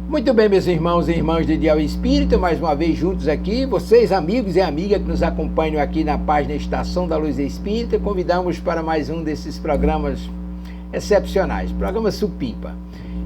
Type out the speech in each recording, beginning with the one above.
Muito bem, meus irmãos e irmãs do Ideal Espírita, mais uma vez juntos aqui, vocês amigos e amigas que nos acompanham aqui na página Estação da Luz Espírita, convidamos para mais um desses programas excepcionais, programa Supimpa.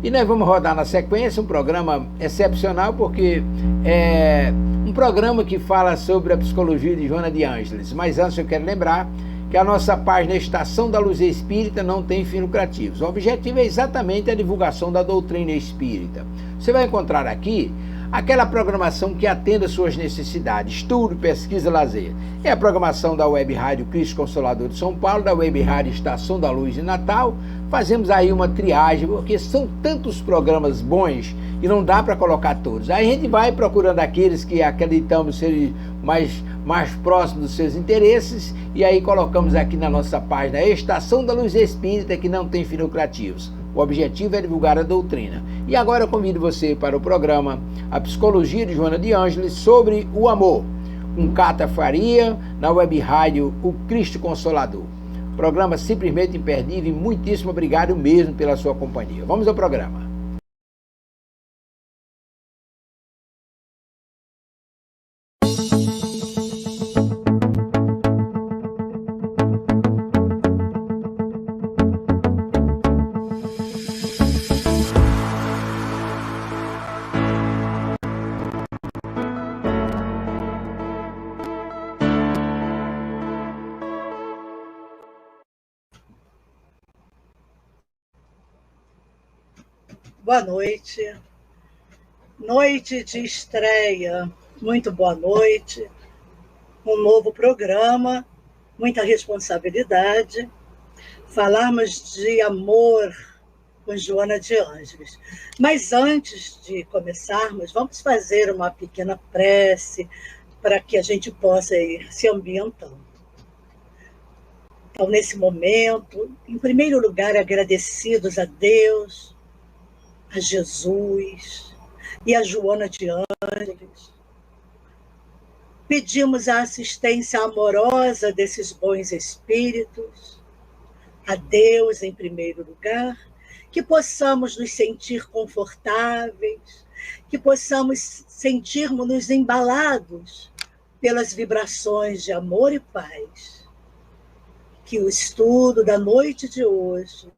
E nós vamos rodar na sequência um programa excepcional porque é um programa que fala sobre a psicologia de Joana de Ângeles. Mas antes eu quero lembrar que a nossa página Estação da Luz Espírita não tem fins lucrativos. O objetivo é exatamente a divulgação da doutrina espírita. Você vai encontrar aqui aquela programação que atenda às suas necessidades, estudo, pesquisa, lazer. É a programação da Web Rádio Cristo Consolador de São Paulo, da Web Rádio Estação da Luz de Natal. Fazemos aí uma triagem, porque são tantos programas bons e não dá para colocar todos. Aí a gente vai procurando aqueles que acreditamos serem mais próximos dos seus interesses e aí colocamos aqui na nossa página Estação da Luz Espírita, que não tem fins lucrativos. O objetivo é divulgar a doutrina. E agora eu convido você para o programa A Psicologia de Joana de Ângeles sobre o amor, com Cátia Faria, na Web Rádio O Cristo Consolador. Programa simplesmente imperdível e muitíssimo obrigado mesmo pela sua companhia. Vamos ao programa. Boa noite, noite de estreia, muito boa noite, um novo programa, muita responsabilidade, falarmos de amor com Joana de Ângeles. Mas antes de começarmos, vamos fazer uma pequena prece para que a gente possa ir se ambientando. Então, nesse momento, em primeiro lugar, agradecidos a Deus, a Jesus e a Joana de Ângeles. Pedimos a assistência amorosa desses bons espíritos, a Deus em primeiro lugar, que possamos nos sentir confortáveis, que possamos sentirmos-nos embalados pelas vibrações de amor e paz. Que o estudo da noite de hoje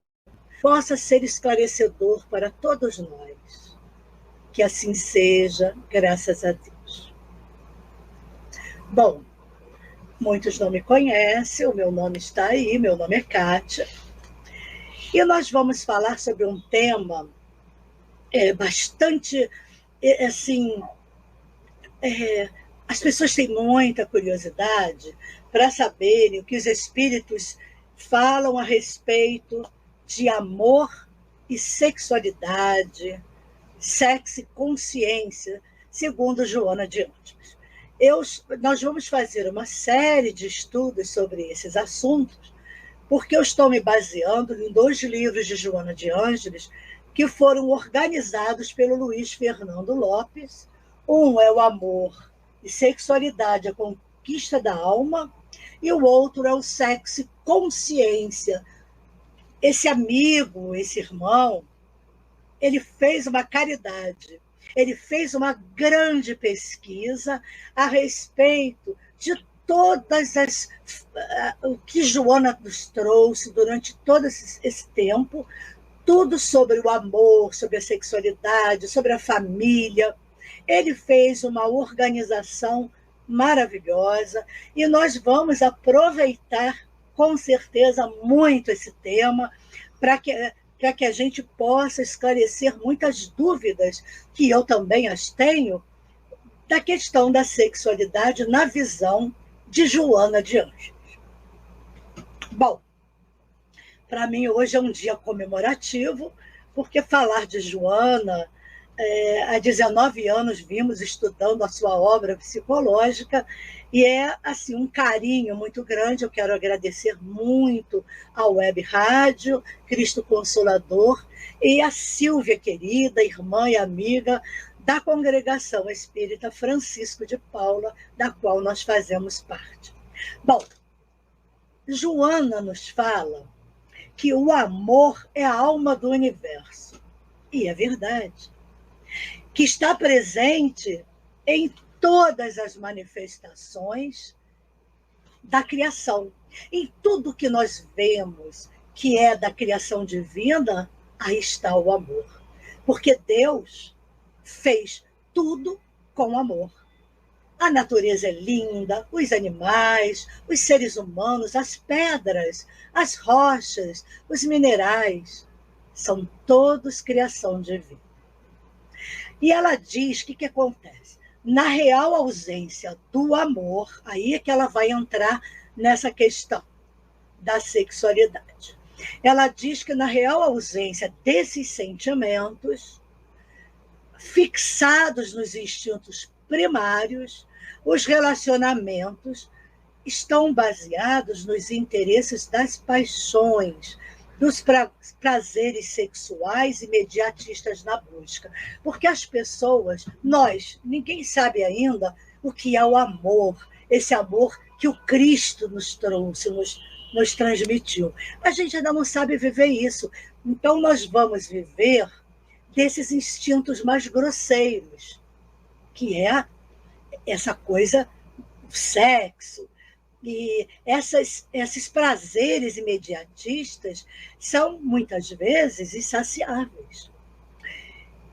possa ser esclarecedor para todos nós. Que assim seja, graças a Deus. Bom, muitos não me conhecem, o meu nome está aí, meu nome é Cátia, e nós vamos falar sobre um tema bastante, assim, as pessoas têm muita curiosidade para saberem o que os espíritos falam a respeito de amor e sexualidade, sexo e consciência, segundo Joana de Ângeles. Nós vamos fazer uma série de estudos sobre esses assuntos, porque eu estou me baseando em 2 livros de Joana de Ângeles que foram organizados pelo Luiz Fernando Lopes. Um é o Amor e Sexualidade, a Conquista da Alma, e o outro é o Sexo e Consciência. Esse amigo, esse irmão, ele fez uma caridade, ele fez uma grande pesquisa a respeito de todas o que Joana nos trouxe durante todo esse tempo, tudo sobre o amor, sobre a sexualidade, sobre a família. Ele fez uma organização maravilhosa e nós vamos aproveitar com certeza muito esse tema para que a gente possa esclarecer muitas dúvidas, que eu também as tenho, da questão da sexualidade na visão de Joana de Ângeles. Bom, para mim hoje é um dia comemorativo, porque falar de Joana, há 19 anos vimos estudando a sua obra psicológica, e é assim, um carinho muito grande. Eu quero agradecer muito à Web Rádio Cristo Consolador e a Silvia, querida irmã e amiga da Congregação Espírita Francisco de Paula, da qual nós fazemos parte. Bom, Joana nos fala que o amor é a alma do universo. E é verdade. que está presente em todas as manifestações da criação. Em tudo que nós vemos que é da criação divina, aí está o amor. Porque Deus fez tudo com amor. A natureza é linda, os animais, os seres humanos, as pedras, as rochas, os minerais, são todos criação divina. E ela diz que acontece? Na real ausência do amor, aí é que ela vai entrar nessa questão da sexualidade. Ela diz que na real ausência desses sentimentos, fixados nos instintos primários, os relacionamentos estão baseados nos interesses das paixões, dos prazeres sexuais imediatistas na busca. Porque as pessoas, ninguém sabe ainda o que é o amor, esse amor que o Cristo nos trouxe, nos transmitiu. A gente ainda não sabe viver isso. Então, nós vamos viver desses instintos mais grosseiros, que é essa coisa, o sexo. E esses prazeres imediatistas são, muitas vezes, insaciáveis.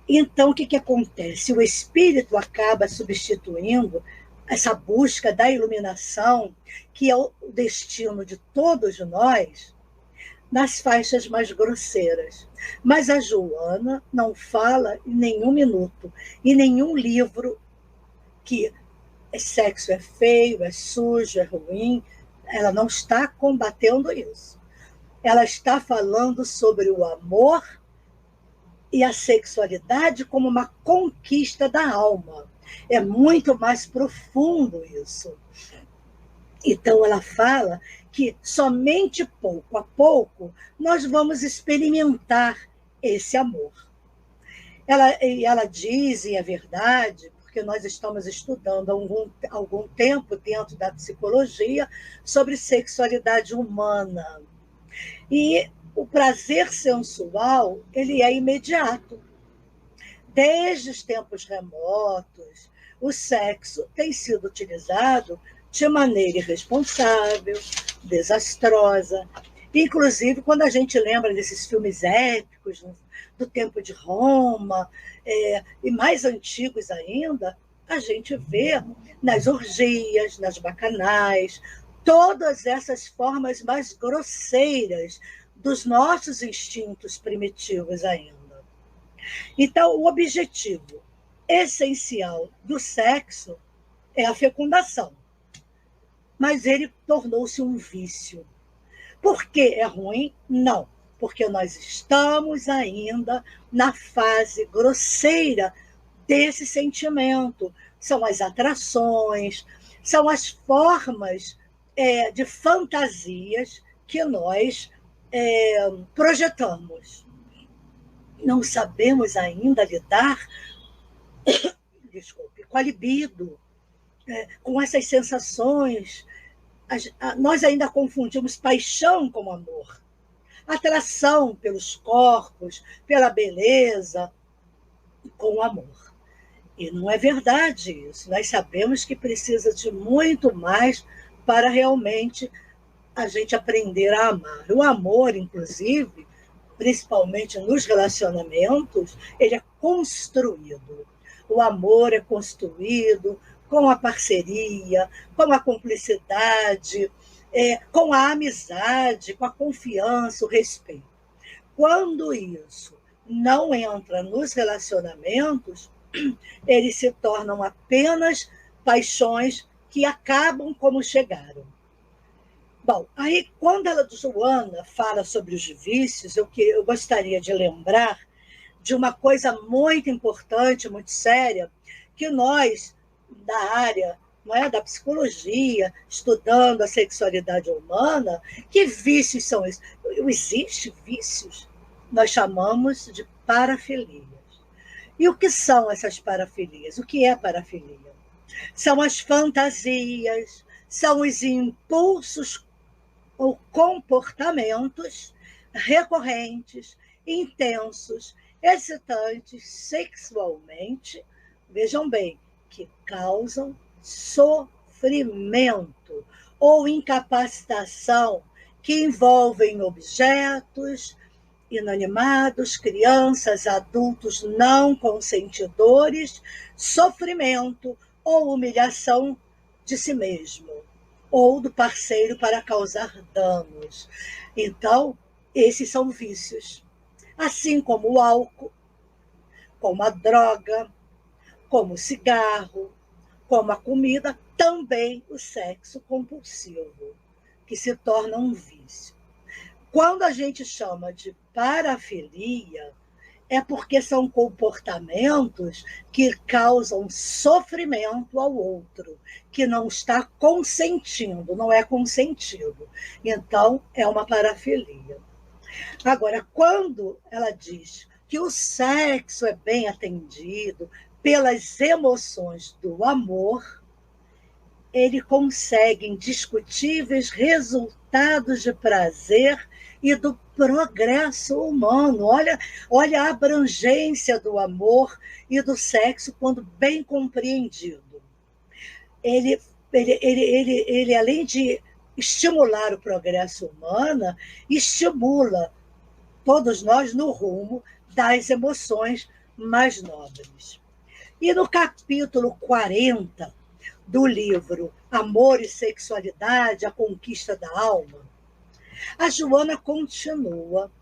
Então, o que acontece? O espírito acaba substituindo essa busca da iluminação, que é o destino de todos nós, nas faixas mais grosseiras. Mas a Joana não fala em nenhum minuto, em nenhum livro, que sexo é feio, é sujo, é ruim. Ela não está combatendo isso. Ela está falando sobre o amor e a sexualidade como uma conquista da alma. É muito mais profundo isso. Então, ela fala que somente pouco a pouco nós vamos experimentar esse amor. Ela diz, e é verdade, porque nós estamos estudando há algum tempo dentro da psicologia sobre sexualidade humana. E o prazer sensual, ele é imediato. Desde os tempos remotos, o sexo tem sido utilizado de maneira irresponsável, desastrosa. Inclusive, quando a gente lembra desses filmes épicos, do tempo de Roma, e mais antigos ainda, a gente vê nas orgias, nas bacanais, todas essas formas mais grosseiras dos nossos instintos primitivos ainda. Então, o objetivo essencial do sexo é a fecundação. Mas ele tornou-se um vício. Por que é ruim? Não. Porque nós estamos ainda na fase grosseira desse sentimento. São as atrações, são as formas de fantasias que nós projetamos. Não sabemos ainda lidar com a libido, com essas sensações. Nós ainda confundimos paixão com amor. Atração pelos corpos, pela beleza, com amor. E não é verdade isso. Nós sabemos que precisa de muito mais para realmente a gente aprender a amar. O amor, inclusive, principalmente nos relacionamentos, ele é construído. O amor é construído com a parceria, com a cumplicidade, com a amizade, com a confiança, o respeito. Quando isso não entra nos relacionamentos, eles se tornam apenas paixões que acabam como chegaram. Bom, aí quando a Joana fala sobre os vícios, eu gostaria de lembrar de uma coisa muito importante, muito séria, que nós, da área da psicologia, estudando a sexualidade humana, que vícios são esses? Existem vícios, nós chamamos de parafilias. E o que são essas parafilias? O que é parafilia? São as fantasias, são os impulsos ou comportamentos recorrentes, intensos, excitantes sexualmente, vejam bem, que causam sofrimento ou incapacitação, que envolvem objetos inanimados, crianças, adultos não consentidores, sofrimento ou humilhação de si mesmo ou do parceiro para causar danos. Então, esses são vícios. Assim como o álcool, como a droga, como o cigarro, como a comida, também o sexo compulsivo, que se torna um vício. Quando a gente chama de parafilia, é porque são comportamentos que causam sofrimento ao outro, que não está consentindo, não é consentido. Então, é uma parafilia. Agora, quando ela diz que o sexo é bem atendido pelas emoções do amor, ele consegue indiscutíveis resultados de prazer e do progresso humano. Olha a abrangência do amor e do sexo quando bem compreendido. Ele, além de estimular o progresso humano, estimula todos nós no rumo das emoções mais nobres. E no capítulo 40 do livro Amor e Sexualidade, a Conquista da Alma, a Joana continua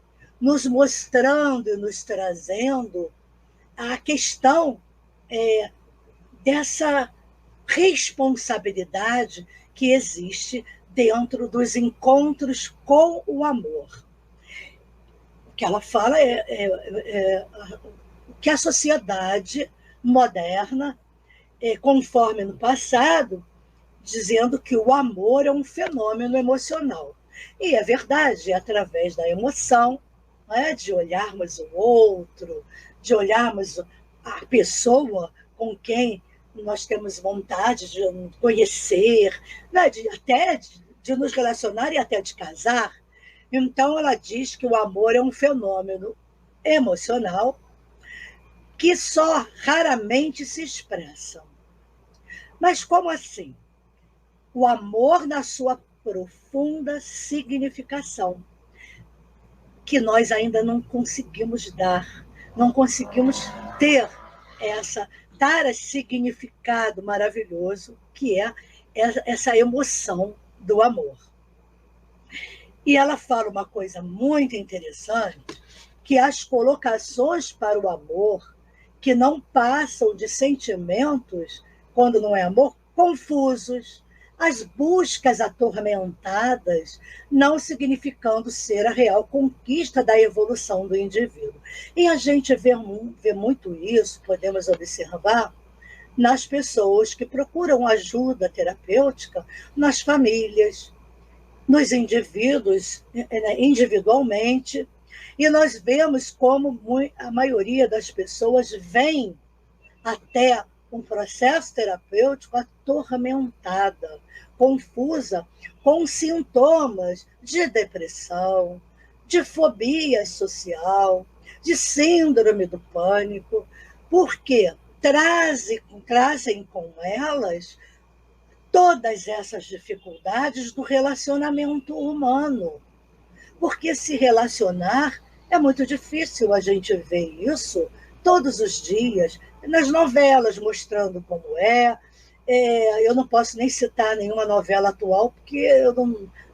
nos mostrando e nos trazendo a questão dessa responsabilidade que existe dentro dos encontros com o amor. O que ela fala que a sociedade moderna, conforme no passado, dizendo que o amor é um fenômeno emocional. E é verdade, é através da emoção, de olharmos o outro, de olharmos a pessoa com quem nós temos vontade de conhecer, até de nos relacionar e até de casar. Então, ela diz que o amor é um fenômeno emocional que só raramente se expressa. Mas como assim? O amor na sua profunda significação, que nós ainda não conseguimos dar, não conseguimos dar esse significado maravilhoso que é essa emoção do amor. E ela fala uma coisa muito interessante, que as colocações para o amor, que não passam de sentimentos, quando não é amor, confusos, as buscas atormentadas, não significando ser a real conquista da evolução do indivíduo. E a gente vê muito isso, podemos observar, nas pessoas que procuram ajuda terapêutica, nas famílias, nos indivíduos, individualmente, e nós vemos como a maioria das pessoas vem até um processo terapêutico atormentada, confusa, com sintomas de depressão, de fobia social, de síndrome do pânico, porque trazem com elas todas essas dificuldades do relacionamento humano. Porque se relacionar é muito difícil, a gente vê isso todos os dias, nas novelas mostrando como eu não posso nem citar nenhuma novela atual, porque eu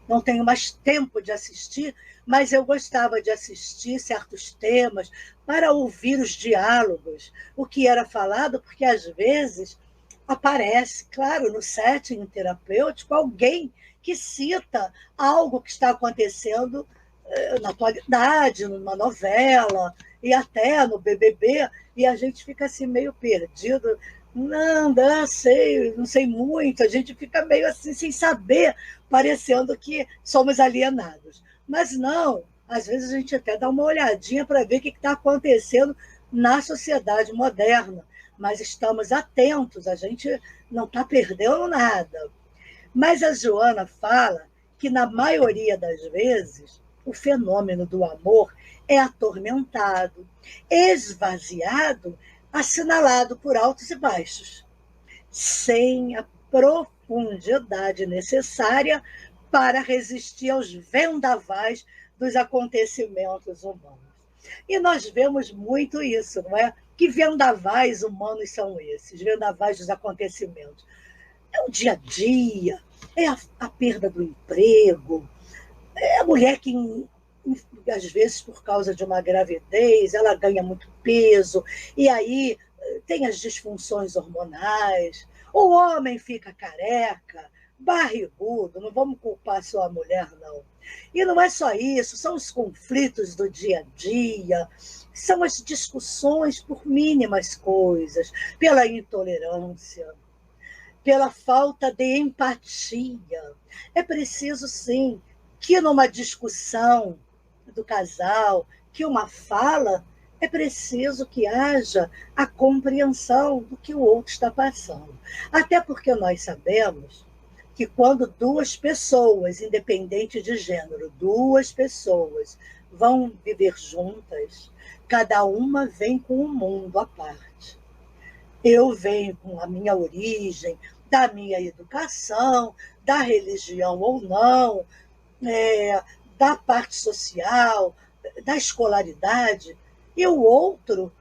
não tenho mais tempo de assistir, mas eu gostava de assistir certos temas para ouvir os diálogos, o que era falado, porque às vezes aparece, claro, no setting terapêutico, alguém que cita algo que está acontecendo na atualidade, numa novela, e até no BBB, e a gente fica assim meio perdido. Não sei muito, a gente fica meio assim, sem saber, parecendo que somos alienados. Mas não, às vezes a gente até dá uma olhadinha para ver o que está acontecendo na sociedade moderna, mas estamos atentos, a gente não está perdendo nada. Mas a Joana fala que, na maioria das vezes, o fenômeno do amor é atormentado, esvaziado, assinalado por altos e baixos, sem a profundidade necessária para resistir aos vendavais dos acontecimentos humanos. E nós vemos muito isso, não é? Que vendavais humanos são esses, vendavais dos acontecimentos? É o dia a dia, é a perda do emprego, é a mulher que, às vezes, por causa de uma gravidez, ela ganha muito peso, e aí tem as disfunções hormonais, o homem fica careca, barrigudo, não vamos culpar só a mulher, não. E não é só isso, são os conflitos do dia a dia, são as discussões por mínimas coisas, pela intolerância, pela falta de empatia. É preciso, sim, que numa discussão do casal, que uma fala, é preciso que haja a compreensão do que o outro está passando. Até porque nós sabemos que quando duas pessoas, independente de gênero, duas pessoas vão viver juntas, cada uma vem com um mundo à parte. Eu venho com a minha origem, da minha educação, da religião ou não, da parte social, da escolaridade, e o outro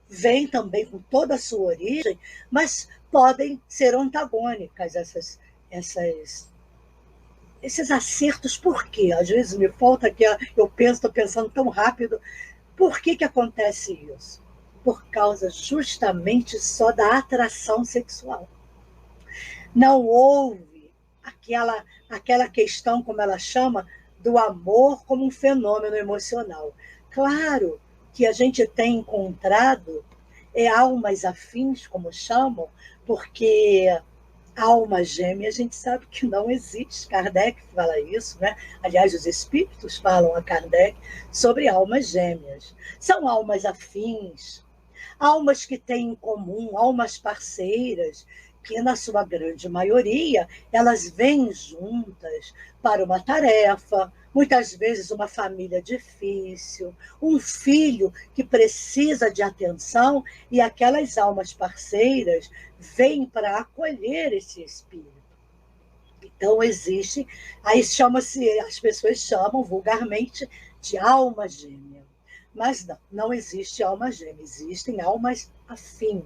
vem também com toda a sua origem, mas podem ser antagônicas esses acertos. Por quê? Às vezes me falta que estou pensando tão rápido. Por que acontece isso? Por causa justamente só da atração sexual. Não houve aquela questão, como ela chama, do amor como um fenômeno emocional. Claro que a gente tem encontrado almas afins, como chamam, porque alma gêmea a gente sabe que não existe. Kardec fala isso, né? Aliás, os espíritos falam a Kardec sobre almas gêmeas. São almas afins, almas que têm em comum, almas parceiras, que na sua grande maioria elas vêm juntas para uma tarefa, muitas vezes uma família difícil, um filho que precisa de atenção, e aquelas almas parceiras vêm para acolher esse espírito. Então existe, aí as pessoas chamam vulgarmente de alma gêmea. Mas não existe alma gêmea, existem almas afins.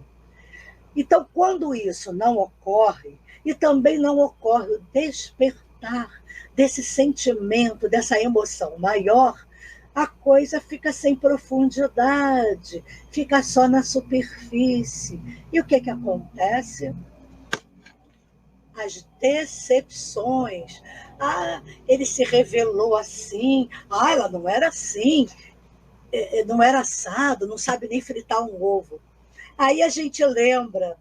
Então, quando isso não ocorre, e também não ocorre o despertar desse sentimento, dessa emoção maior, a coisa fica sem profundidade, fica só na superfície. E o que acontece? As decepções. Ele se revelou assim. Ela não era assim. Não era assado, não sabe nem fritar um ovo. Aí a gente lembra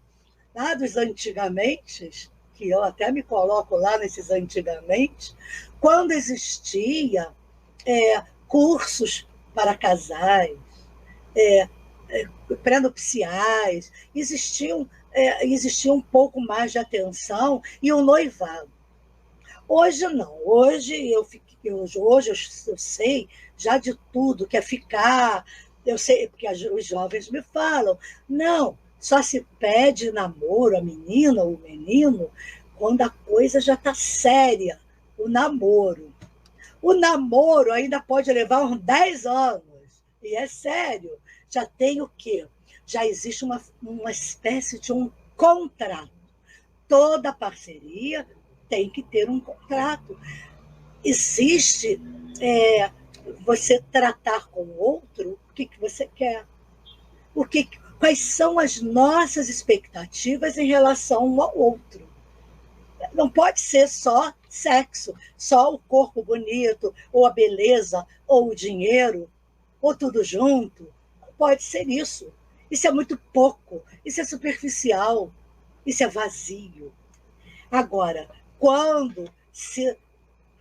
lá dos antigamente, que eu até me coloco lá nesses antigamente, quando existia cursos para casais, pré-nupciais, existia um pouco mais de atenção e um noivado. Hoje não, hoje eu sei já de tudo, que é ficar. Eu sei, porque os jovens me falam, não, só se pede namoro a menina ou o menino quando a coisa já está séria, o namoro. O namoro ainda pode levar uns 10 anos, e é sério. Já tem o quê? Já existe uma espécie de um contrato. Toda parceria tem que ter um contrato. Existe você tratar com o outro o que você quer. Quais são as nossas expectativas em relação um ao outro. Não pode ser só sexo, só o corpo bonito, ou a beleza, ou o dinheiro, ou tudo junto. Não pode ser isso. Isso é muito pouco, isso é superficial, isso é vazio. Agora, quando se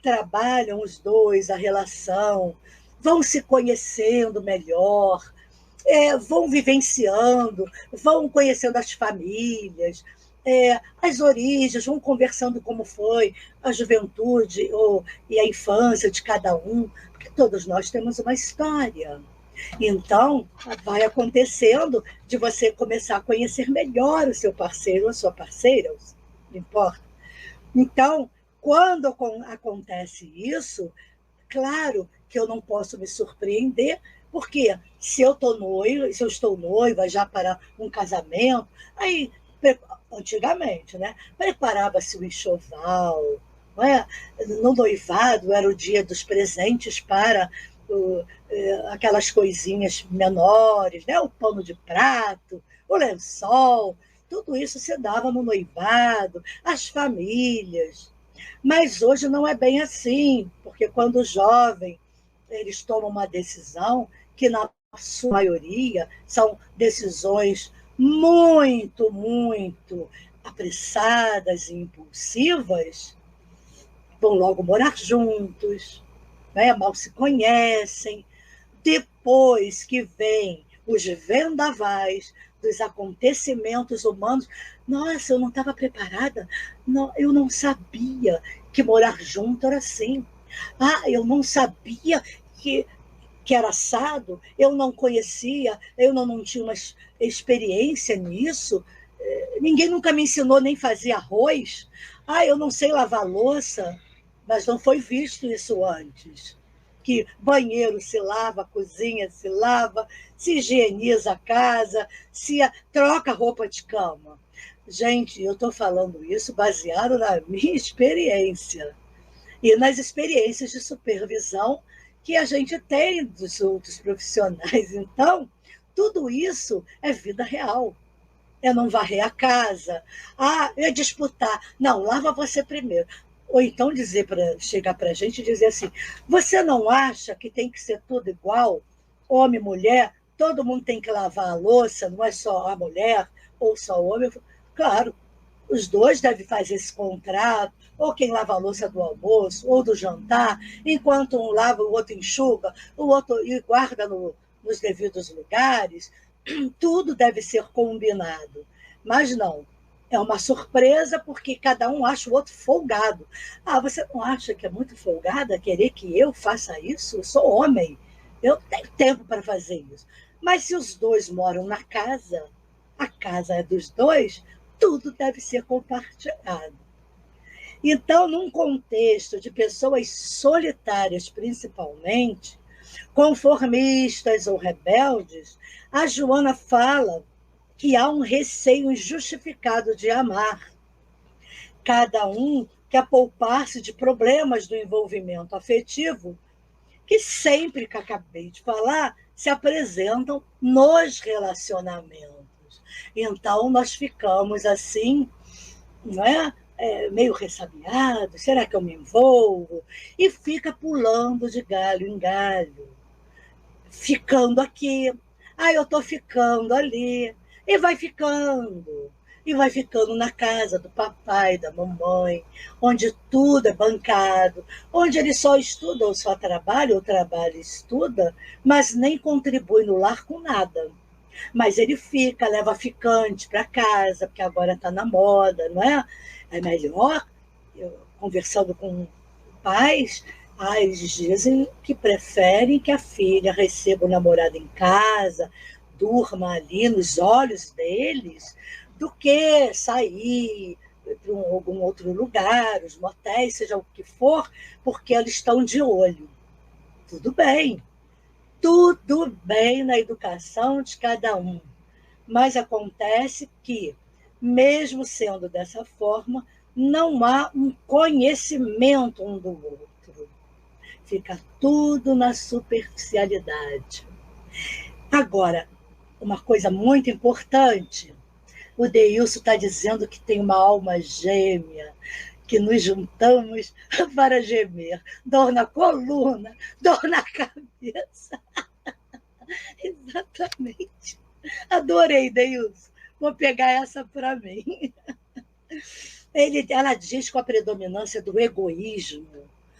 trabalham os dois, a relação, vão se conhecendo melhor, vão vivenciando, vão conhecendo as famílias, as origens, vão conversando como foi a juventude e a infância de cada um, porque todos nós temos uma história. Então, vai acontecendo de você começar a conhecer melhor o seu parceiro ou a sua parceira, não importa. Então, quando acontece isso, claro que eu não posso me surpreender, porque se eu estou noiva já para um casamento, aí antigamente, né? Preparava-se o enxoval, não é? No noivado era o dia dos presentes para aquelas coisinhas menores, né? O pano de prato, o lençol, tudo isso se dava no noivado, as famílias. Mas hoje não é bem assim, porque quando o jovem eles tomam uma decisão que, na sua maioria, são decisões muito, muito apressadas e impulsivas, vão logo morar juntos, né? Mal se conhecem. Depois que vem os vendavais dos acontecimentos humanos, nossa, eu não estava preparada, não, eu não sabia que morar junto era assim. Eu não sabia que era assado, eu não conhecia, eu não tinha uma experiência nisso, ninguém nunca me ensinou nem fazer arroz. Eu não sei lavar louça, mas não foi visto isso antes. Que banheiro se lava, cozinha se lava, se higieniza a casa, se troca roupa de cama. Gente, eu estou falando isso baseado na minha experiência e nas experiências de supervisão que a gente tem dos outros profissionais. Então, tudo isso é vida real. É não varrer a casa. É disputar. Não, lava você primeiro. Ou então chegar para a gente e dizer assim, você não acha que tem que ser tudo igual? Homem, mulher, todo mundo tem que lavar a louça, não é só a mulher ou só o homem? Claro, os dois devem fazer esse contrato, ou quem lava a louça do almoço ou do jantar, enquanto um lava, o outro enxuga, o outro e guarda nos devidos lugares. Tudo deve ser combinado. Mas não, é uma surpresa porque cada um acha o outro folgado. Você não acha que é muito folgada querer que eu faça isso? Eu sou homem, eu tenho tempo para fazer isso. Mas se os dois moram na casa, a casa é dos dois, tudo deve ser compartilhado. Então, num contexto de pessoas solitárias, principalmente, conformistas ou rebeldes, a Joana fala que há um receio injustificado de amar. Cada um quer poupar-se de problemas do envolvimento afetivo, que sempre, que acabei de falar, se apresentam nos relacionamentos. Então, nós ficamos assim, não é? Meio ressabiados, será que eu me envolvo? E fica pulando de galho em galho, ficando aqui, eu estou ficando ali, e vai ficando na casa do papai, da mamãe, onde tudo é bancado, onde ele só estuda ou só trabalha, ou trabalha e estuda, mas nem contribui no lar com nada. Mas ele fica, leva ficante para casa, porque agora está na moda, não é? É melhor, conversando com pais, eles dizem que preferem que a filha receba o namorado em casa, durma ali nos olhos deles, do que sair para algum outro lugar, os motéis, seja o que for, porque eles estão de olho. Tudo bem na educação de cada um. Mas acontece que, mesmo sendo dessa forma, não há um conhecimento um do outro. Fica tudo na superficialidade. Agora, uma coisa muito importante, o Deilson está dizendo que tem uma alma gêmea, que nos juntamos para gemer. Dor na coluna, dor na cabeça. Exatamente. Adorei, Deilson. Vou pegar essa para mim. Ela diz com a predominância do egoísmo,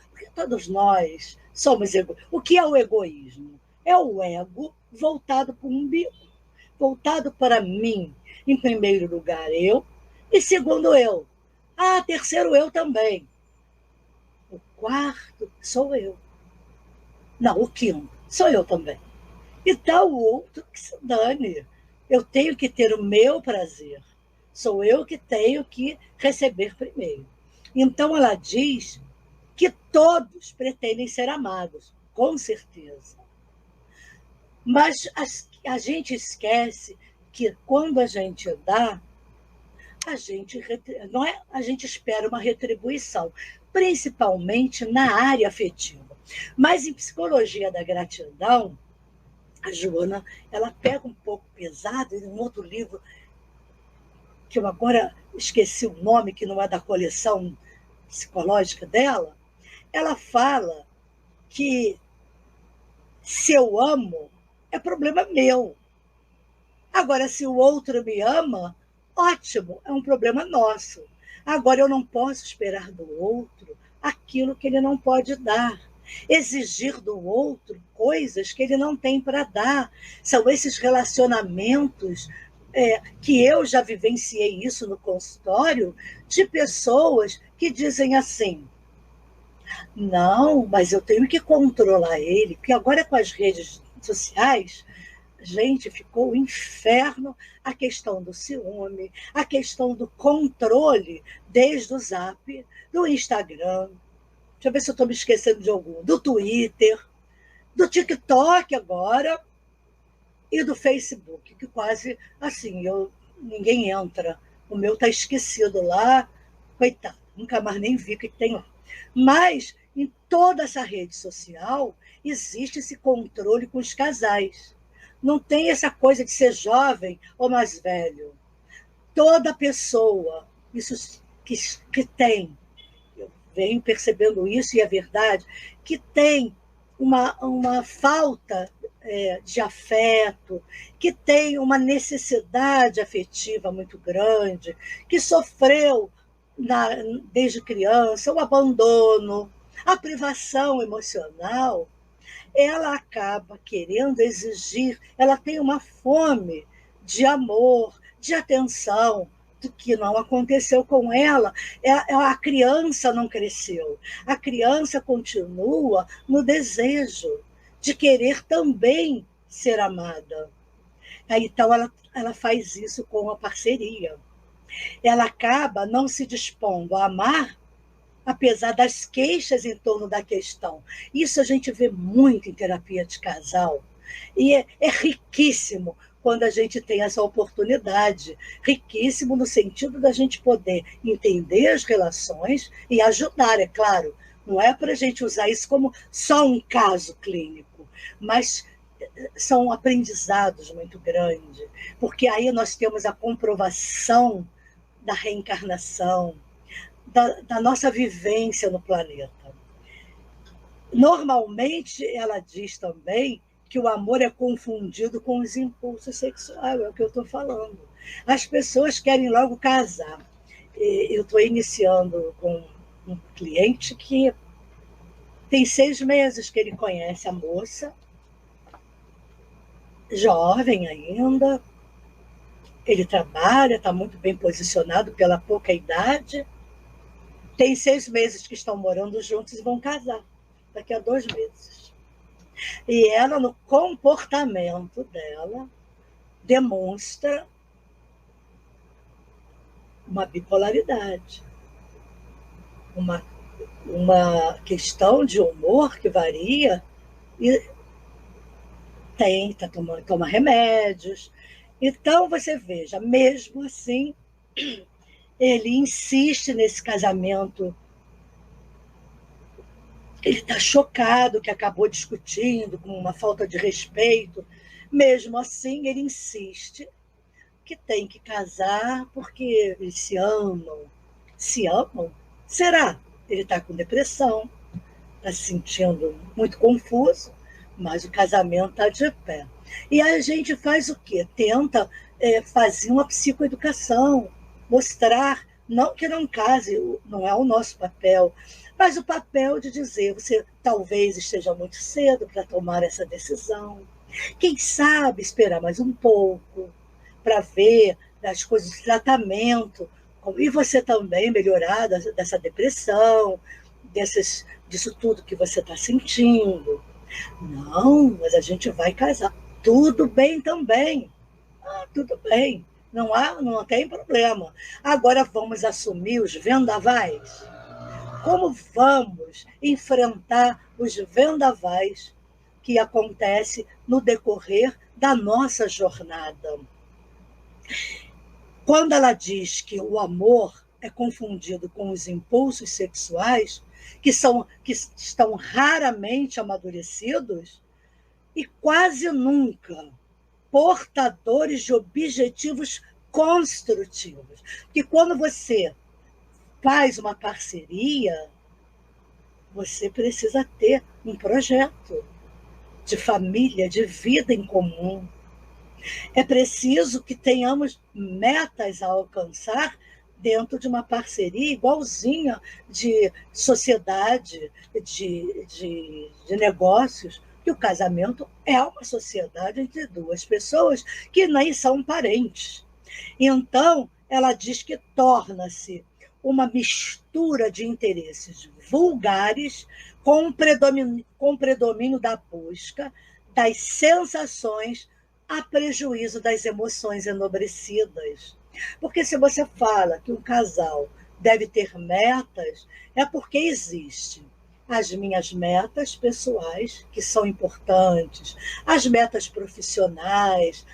porque todos nós somos egoístas. O que é o egoísmo? É o ego voltado para o umbigo, voltado para mim. Em primeiro lugar, eu, E segundo eu. Ah, terceiro eu também. O quarto sou eu. Não, o quinto sou eu também. Então o outro que se dane. Eu tenho que ter o meu prazer. Sou eu que tenho que receber primeiro. Então ela diz que todos pretendem ser amados, com certeza. Mas a gente esquece que quando a gente dá, não é, a gente espera uma retribuição, principalmente na área afetiva. Mas em psicologia da gratidão, a Joana, ela pega um pouco pesado, em um outro livro, que eu agora esqueci o nome, que não é da coleção psicológica dela, ela fala que se eu amo, é problema meu. Agora, se o outro me ama, ótimo, é um problema nosso. Agora, eu não posso esperar do outro aquilo que ele não pode dar. Exigir do outro coisas que ele não tem para dar. São esses relacionamentos que eu já vivenciei isso no consultório, de pessoas que dizem assim: não, mas eu tenho que controlar ele, porque agora com as redes sociais, gente, ficou o inferno a questão do ciúme, a questão do controle, desde o Zap, do Instagram, deixa eu ver se eu estou me esquecendo de algum, do Twitter, do TikTok agora e do Facebook, que quase assim, ninguém entra. O meu está esquecido lá, coitado, nunca mais nem vi o que tem lá. Mas em toda essa rede social existe esse controle com os casais. Não tem essa coisa de ser jovem ou mais velho. Toda pessoa, isso que tem, eu venho percebendo isso e é verdade, que tem uma falta de afeto, que tem uma necessidade afetiva muito grande, que sofreu desde criança o abandono, a privação emocional, ela acaba querendo exigir, ela tem uma fome de amor, de atenção, do que não aconteceu com ela. A criança não cresceu. A criança continua no desejo de querer também ser amada. Então, ela faz isso com a parceria. Ela acaba não se dispondo a amar, apesar das queixas em torno da questão. Isso a gente vê muito em terapia de casal. E é riquíssimo quando a gente tem essa oportunidade. Riquíssimo no sentido da gente poder entender as relações e ajudar, é claro. Não é para a gente usar isso como só um caso clínico, mas são aprendizados muito grandes, porque aí nós temos a comprovação da reencarnação, da nossa vivência no planeta. Normalmente, ela diz também que o amor é confundido com os impulsos sexuais, é o que eu estou falando. As pessoas querem logo casar. Eu estou iniciando com um cliente que tem 6 meses que ele conhece a moça, jovem ainda, ele trabalha, está muito bem posicionado pela pouca idade, tem 6 meses que estão morando juntos e vão casar daqui a 2 meses. E ela, no comportamento dela, demonstra uma bipolaridade, uma questão de humor que varia e toma remédios. Então, você veja, mesmo assim, ele insiste nesse casamento. Ele está chocado que acabou discutindo com uma falta de respeito. Mesmo assim, ele insiste que tem que casar porque eles se amam. Se amam? Será? Ele está com depressão, está se sentindo muito confuso, mas o casamento está de pé. E a gente faz o quê? Tenta fazer uma psicoeducação, mostrar, não que não case, não é o nosso papel, mas o papel de dizer, você talvez esteja muito cedo para tomar essa decisão. Quem sabe esperar mais um pouco para ver as coisas de tratamento E você também melhorar dessa depressão, disso tudo que você está sentindo. Não, mas a gente vai casar. Tudo bem também. Tudo bem. Não tem problema. Agora vamos assumir os vendavais. Como vamos enfrentar os vendavais que acontecem no decorrer da nossa jornada? Quando ela diz que o amor é confundido com os impulsos sexuais, que estão raramente amadurecidos e quase nunca portadores de objetivos construtivos. Que quando você faz uma parceria, você precisa ter um projeto de família, de vida em comum. É preciso que tenhamos metas a alcançar dentro de uma parceria igualzinha de sociedade, de negócios, que o casamento é uma sociedade entre duas pessoas que nem são parentes. Então, ela diz que torna-se uma mistura de interesses vulgares com predomínio da busca, das sensações, a prejuízo das emoções enobrecidas. Porque se você fala que um casal deve ter metas, é porque existe as minhas metas pessoais, que são importantes, as metas profissionais,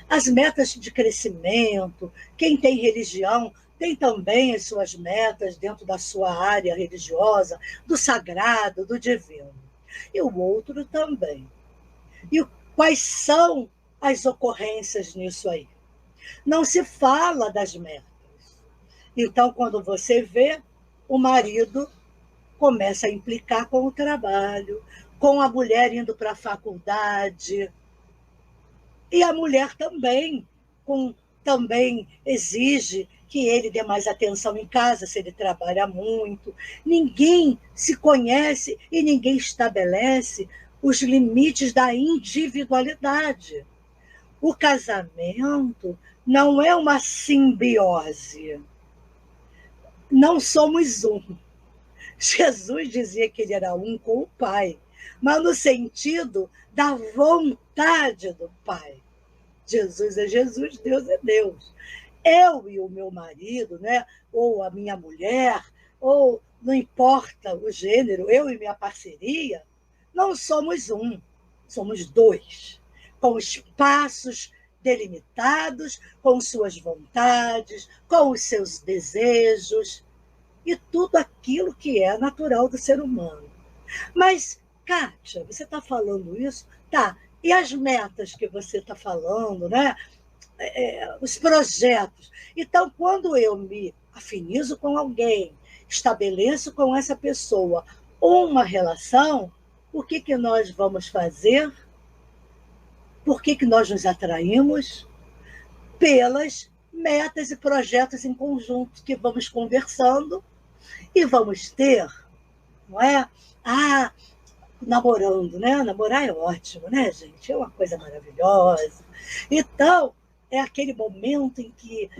as metas de crescimento. Quem tem religião tem também as suas metas dentro da sua área religiosa, do sagrado, do divino. E o outro também. E quais são as ocorrências nisso aí? Não se fala das metas. Então, quando você vê, o marido começa a implicar com o trabalho, com a mulher indo para a faculdade, e a mulher também exige que ele dê mais atenção em casa, se ele trabalha muito. Ninguém se conhece e ninguém estabelece os limites da individualidade. O casamento não é uma simbiose. Não somos um. Jesus dizia que ele era um com o Pai, mas no sentido da vontade do Pai. Jesus é Jesus, Deus é Deus. Eu e o meu marido, né? Ou a minha mulher, ou não importa o gênero, eu e minha parceria, não somos um, somos dois, com espaços delimitados, com suas vontades, com os seus desejos e tudo aquilo que é natural do ser humano. Mas, Kátia, você está falando isso? Tá, e as metas que você está falando, né? Os projetos. Então, quando eu me afinizo com alguém, estabeleço com essa pessoa uma relação, o que nós vamos fazer? Por que nós nos atraímos? Pelas metas e projetos em conjunto que vamos conversando e vamos ter, não é? Namorando, né? Namorar é ótimo, né, gente? É uma coisa maravilhosa. Então, é aquele momento em que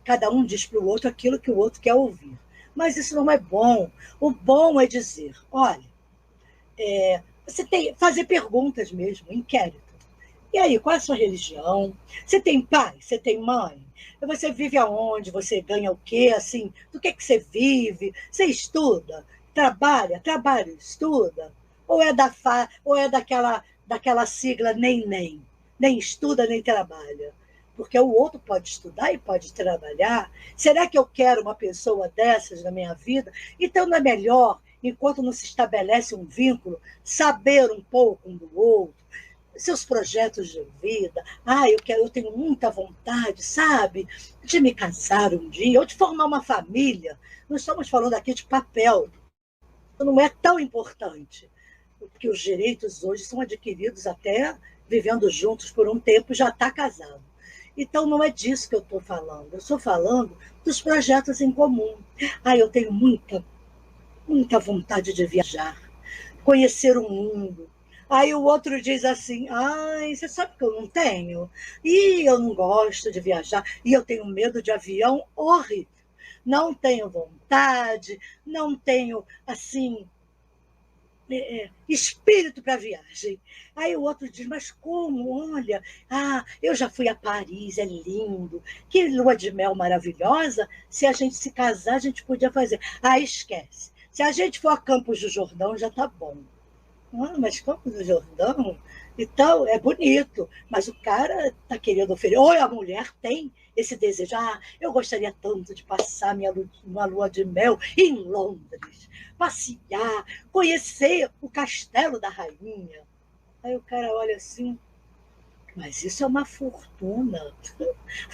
cada um diz para o outro aquilo que o outro quer ouvir. Mas isso não é bom. O bom é dizer, olha, você tem fazer perguntas mesmo, inquérito. E aí, qual é a sua religião? Você tem pai? Você tem mãe? Você vive aonde? Você ganha o quê? Assim, do que você vive? Você estuda? Trabalha, estuda? Ou é daquela sigla nem estuda, nem trabalha? Porque o outro pode estudar e pode trabalhar. Será que eu quero uma pessoa dessas na minha vida? Então não é melhor, enquanto não se estabelece um vínculo, saber um pouco um do outro, seus projetos de vida. Eu tenho muita vontade, sabe, de me casar um dia, ou de formar uma família. Não estamos falando aqui de papel. Não é tão importante, porque os direitos hoje são adquiridos até vivendo juntos por um tempo, já está casado. Então, não é disso que eu estou falando. Eu estou falando dos projetos em comum. Eu tenho muita vontade de viajar, conhecer o mundo. Aí o outro diz assim, ai, você sabe que eu não tenho? E eu não gosto de viajar, e eu tenho medo de avião horrível. Não tenho vontade, não tenho, assim, espírito para viagem. Aí o outro diz, mas como? Olha, eu já fui a Paris, é lindo, que lua de mel maravilhosa, se a gente se casar, a gente podia fazer. Esquece. Se a gente for a Campos do Jordão, já tá bom. Mas Campos do Jordão, então, é bonito, mas o cara está querendo oferecer, ou a mulher tem esse desejo, eu gostaria tanto de passar uma lua de mel em Londres, passear, conhecer o castelo da rainha. Aí o cara olha assim, mas isso é uma fortuna.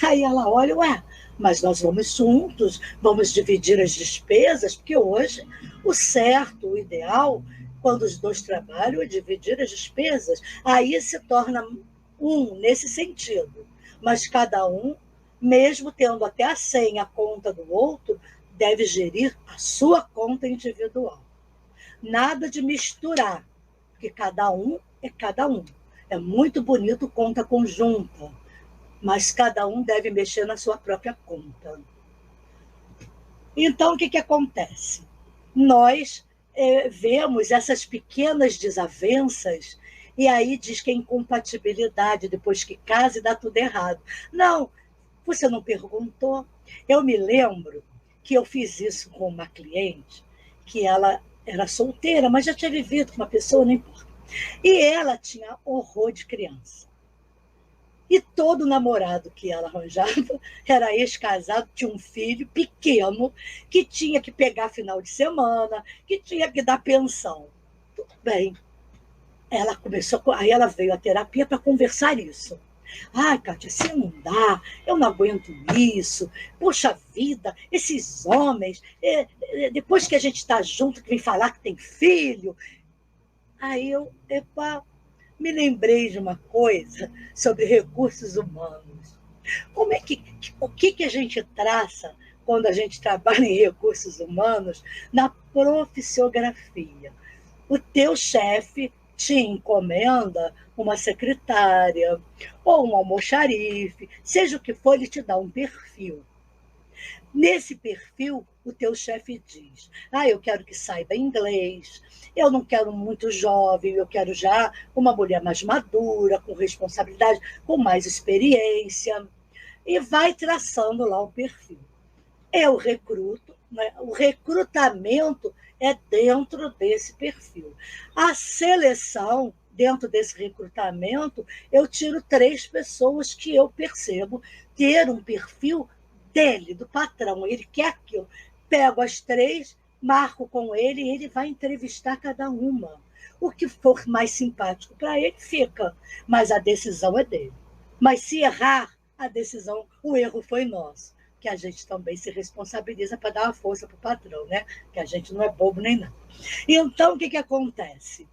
Aí ela olha, mas nós vamos juntos, vamos dividir as despesas, porque hoje o certo, o ideal, quando os dois trabalham, é dividir as despesas. Aí se torna nesse sentido. Mas cada um, mesmo tendo até a senha, a conta do outro, deve gerir a sua conta individual. Nada de misturar, porque cada um é cada um. É muito bonito conta conjunta, mas cada um deve mexer na sua própria conta. Então, o que acontece? Nós vemos essas pequenas desavenças e aí diz que é incompatibilidade, depois que casa e dá tudo errado. Não, você não perguntou. Eu me lembro que eu fiz isso com uma cliente, que ela era solteira, mas já tinha vivido com uma pessoa, não importa. E ela tinha horror de criança. E todo namorado que ela arranjava era ex-casado, tinha um filho pequeno, que tinha que pegar final de semana, que tinha que dar pensão. Tudo bem. Aí ela veio à terapia para conversar isso. Kátia, assim não dá, eu não aguento isso. Poxa vida, esses homens, depois que a gente está junto, que vem falar que tem filho. Aí eu, me lembrei de uma coisa sobre recursos humanos. O que a gente traça quando a gente trabalha em recursos humanos na profissiografia? O teu chefe te encomenda uma secretária ou um almoxarife, seja o que for, ele te dá um perfil. Nesse perfil, o teu chefe diz, eu quero que saiba inglês, eu não quero muito jovem, eu quero já uma mulher mais madura, com responsabilidade, com mais experiência, e vai traçando lá o perfil. Eu recruto, né? O recrutamento é dentro desse perfil. A seleção, dentro desse recrutamento, eu tiro 3 pessoas que eu percebo ter um perfil dele, do patrão, ele quer aquilo. Pego as 3, marco com ele e ele vai entrevistar cada uma. O que for mais simpático para ele, fica. Mas a decisão é dele. Mas se errar, o erro foi nosso. Que a gente também se responsabiliza para dar uma força para o patrão, né? Que a gente não é bobo nem nada. Então, o que acontece?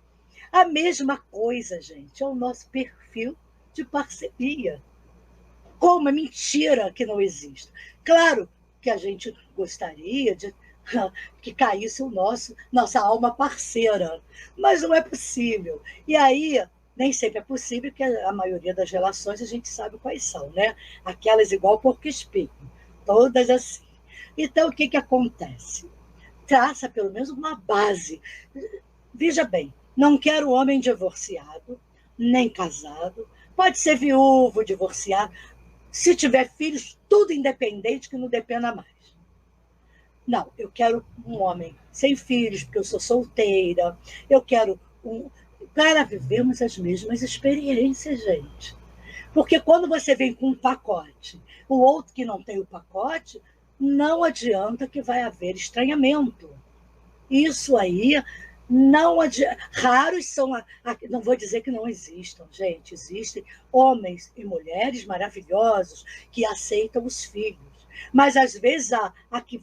A mesma coisa, gente, é o nosso perfil de parceria. Como é mentira que não existe. Claro que a gente gostaria de que caísse nossa alma parceira, mas não é possível. E aí, nem sempre é possível, porque a maioria das relações a gente sabe quais são, né? Aquelas igual porco-espinho, todas assim. Então, o que acontece? Traça pelo menos uma base. Veja bem, não quero homem divorciado, nem casado, pode ser viúvo, divorciado, se tiver filhos, tudo independente, que não dependa mais. Não, eu quero um homem sem filhos, porque eu sou solteira. Eu quero para vivermos as mesmas experiências, gente. Porque quando você vem com um pacote, o outro que não tem o pacote, não adianta que vai haver estranhamento. Isso aí não adianta. Raros são, não vou dizer que não existam, gente, existem homens e mulheres maravilhosos que aceitam os filhos, mas às vezes a que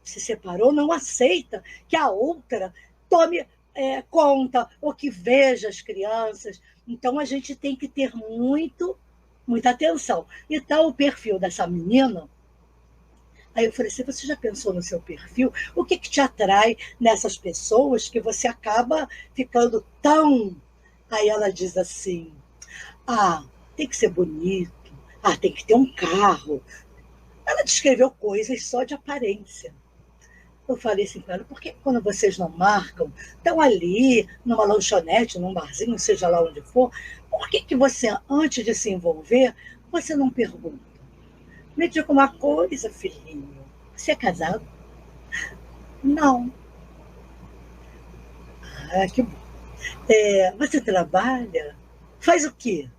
se separou não aceita que a outra tome conta ou que veja as crianças. Então a gente tem que ter muita atenção. Então o perfil dessa menina. Aí eu falei assim, você já pensou no seu perfil? O que te atrai nessas pessoas que você acaba ficando tão Aí ela diz assim, tem que ser bonito, tem que ter um carro. Ela descreveu coisas só de aparência. Eu falei assim para ela, por que quando vocês não marcam, estão ali, numa lanchonete, num barzinho, seja lá onde for, por que você, antes de se envolver, você não pergunta? Me diga uma coisa, filhinho, você é casado? Não. Que bom. Você trabalha? Faz o quê?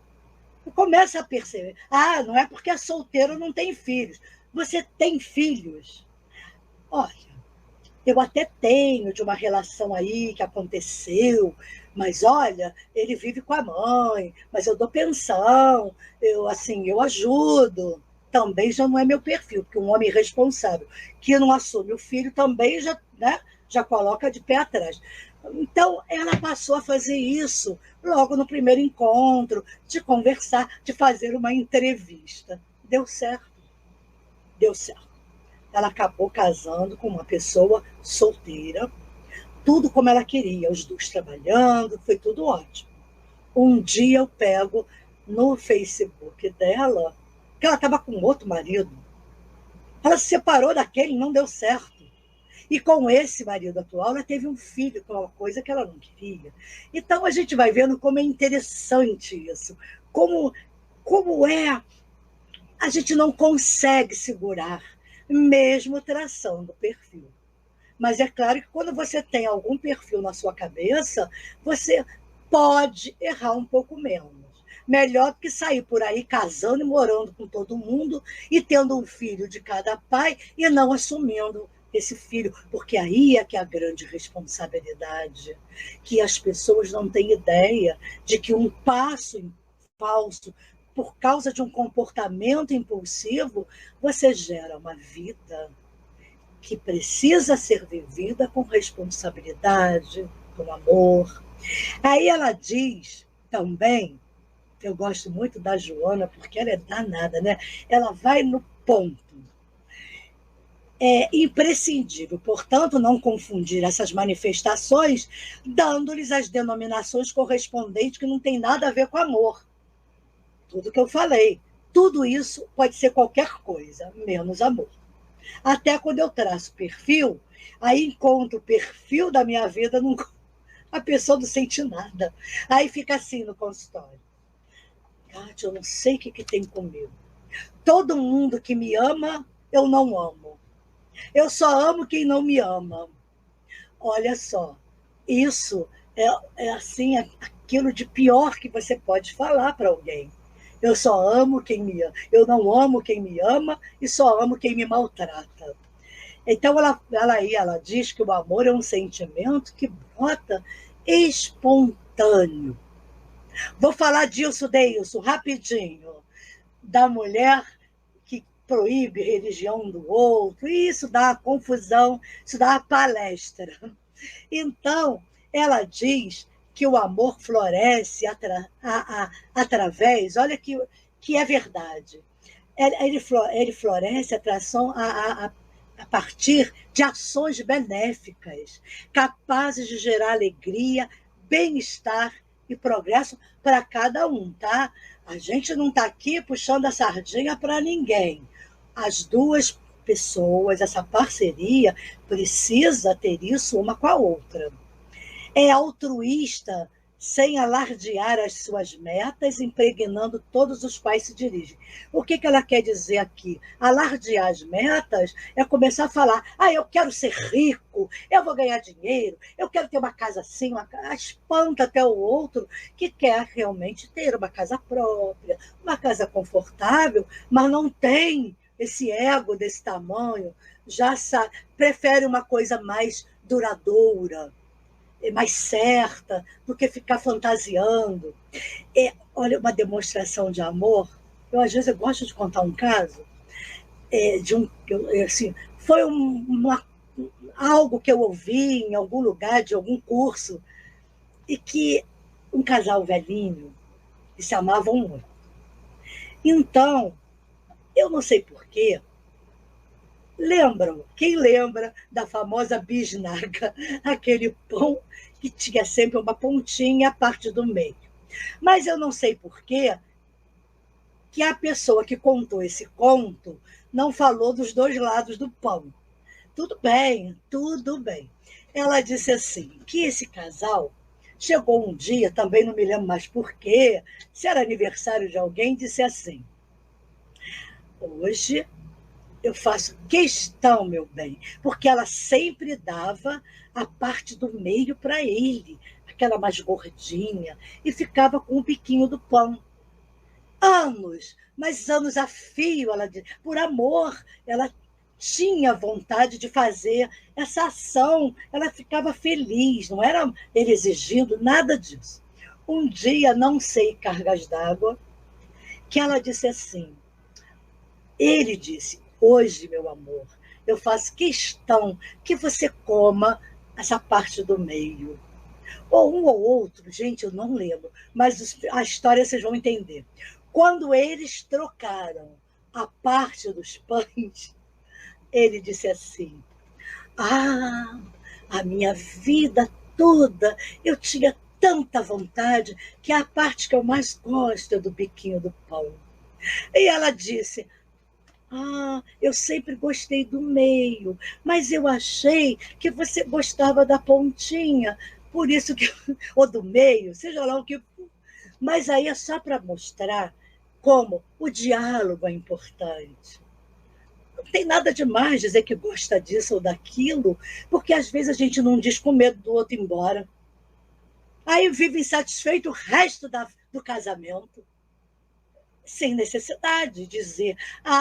Começa a perceber. Não é porque é solteiro, não tem filhos. Você tem filhos? Olha, eu até tenho de uma relação aí que aconteceu, mas olha, ele vive com a mãe, mas eu dou pensão, eu ajudo. Também já não é meu perfil, porque um homem responsável que não assume o filho também já, né, já coloca de pé atrás. Então, ela passou a fazer isso logo no primeiro encontro, de conversar, de fazer uma entrevista. Deu certo. Deu certo. Ela acabou casando com uma pessoa solteira, tudo como ela queria, os dois trabalhando, foi tudo ótimo. Um dia eu pego no Facebook dela que ela estava com outro marido. Ela se separou daquele, não deu certo. E com esse marido atual, ela teve um filho, com uma coisa que ela não queria. Então a gente vai vendo como é interessante isso, como a gente não consegue segurar, mesmo traçando o perfil. Mas é claro que quando você tem algum perfil na sua cabeça, você pode errar um pouco menos. Melhor do que sair por aí casando e morando com todo mundo e tendo um filho de cada pai e não assumindo esse filho, porque aí é que é a grande responsabilidade, que as pessoas não têm ideia de que um passo falso, por causa de um comportamento impulsivo, você gera uma vida que precisa ser vivida com responsabilidade, com amor. Aí ela diz também, eu gosto muito da Joana, porque ela é danada, né? Ela vai no ponto. É imprescindível, portanto, não confundir essas manifestações, dando-lhes as denominações correspondentes que não tem nada a ver com amor. Tudo que eu falei. Tudo isso pode ser qualquer coisa, menos amor. Até quando eu traço perfil, aí encontro o perfil da minha vida, a pessoa não sente nada. Aí fica assim no consultório. Kátia, eu não sei o que tem comigo. Todo mundo que me ama, eu não amo. Eu só amo quem não me ama. Olha só, isso assim, aquilo de pior que você pode falar para alguém. Eu só amo quem me ama. Eu não amo quem me ama e só amo quem me maltrata. Então, ela diz que o amor é um sentimento que brota espontâneo. Vou falar disso, Deilson, rapidinho. Da mulher que proíbe religião do outro, e isso dá uma confusão, isso dá uma palestra. Então, ela diz que o amor floresce através, olha que é verdade, ele floresce a partir de ações benéficas, capazes de gerar alegria, bem-estar e progresso para cada um, tá? A gente não está aqui puxando a sardinha para ninguém. As duas pessoas, essa parceria, precisa ter isso uma com a outra. É altruísta sem alardear as suas metas, impregnando todos os quais se dirigem. O que ela quer dizer aqui? Alardear as metas é começar a falar, eu quero ser rico, eu vou ganhar dinheiro, eu quero ter uma casa assim, espanta até o outro que quer realmente ter uma casa própria, uma casa confortável, mas não tem esse ego desse tamanho, prefere uma coisa mais duradoura, mais certa, do que ficar fantasiando. Olha, uma demonstração de amor. Às vezes, eu gosto de contar um caso foi algo que eu ouvi em algum lugar, de algum curso, e que um casal velhinho, que se amavam muito. Então, eu não sei porquê, quem lembra da famosa bisnaga, aquele pão que tinha sempre uma pontinha a parte do meio. Mas eu não sei por quê que a pessoa que contou esse conto não falou dos dois lados do pão. Tudo bem, tudo bem. Ela disse assim, que esse casal chegou um dia, também não me lembro mais por quê, se era aniversário de alguém, disse assim, hoje eu faço questão, meu bem, porque ela sempre dava a parte do meio para ele, aquela mais gordinha, e ficava com o biquinho do pão. Anos, mas anos a fio, ela disse, por amor, ela tinha vontade de fazer essa ação, ela ficava feliz, não era ele exigindo nada disso. Um dia, não sei cargas d'água, que ela disse assim, ele disse, hoje, meu amor, eu faço questão que você coma essa parte do meio. Ou um ou outro, gente, eu não lembro, mas a história vocês vão entender. Quando eles trocaram a parte dos pães, ele disse assim, a minha vida toda eu tinha tanta vontade que a parte que eu mais gosto é do biquinho do pão. E ela disse, eu sempre gostei do meio, mas eu achei que você gostava da pontinha, por isso que... Ou do meio, seja lá o que... Mas aí é só para mostrar como o diálogo é importante. Não tem nada demais dizer que gosta disso ou daquilo, porque às vezes a gente não diz com medo do outro ir embora. Aí vive insatisfeito o resto do casamento. Sem necessidade de dizer,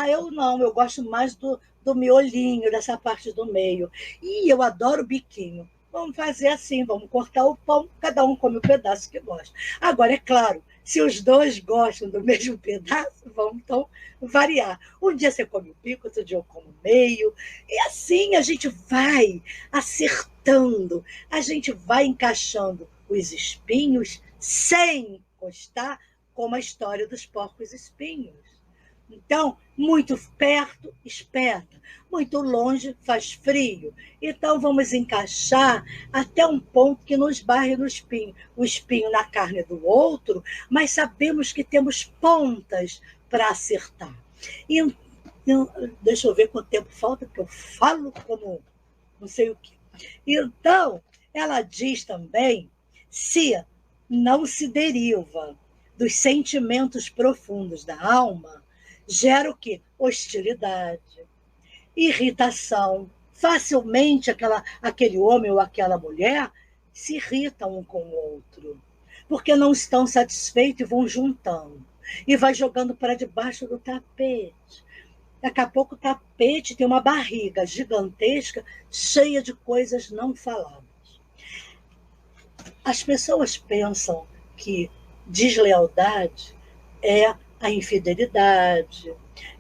eu não, eu gosto mais do miolinho, dessa parte do meio. E eu adoro o biquinho. Vamos fazer assim, vamos cortar o pão, cada um come o pedaço que gosta. Agora, é claro, se os dois gostam do mesmo pedaço, vamos então variar. Um dia você come o bico, outro dia eu como o meio. E assim a gente vai acertando, a gente vai encaixando os espinhos sem encostar, como a história dos porcos espinhos. Então, muito perto, espeta. Muito longe, faz frio. Então, vamos encaixar até um ponto que nos barre no espinho. O espinho na carne do outro, mas sabemos que temos pontas para acertar. E, deixa eu ver quanto tempo falta, porque eu falo como não sei o quê. Então, ela diz também, se não se deriva dos sentimentos profundos da alma, gera o quê? Hostilidade, irritação. Facilmente aquele homem ou aquela mulher se irritam um com o outro, porque não estão satisfeitos e vão juntando. E vai jogando para debaixo do tapete. Daqui a pouco o tapete tem uma barriga gigantesca, cheia de coisas não faladas. As pessoas pensam que deslealdade é a infidelidade,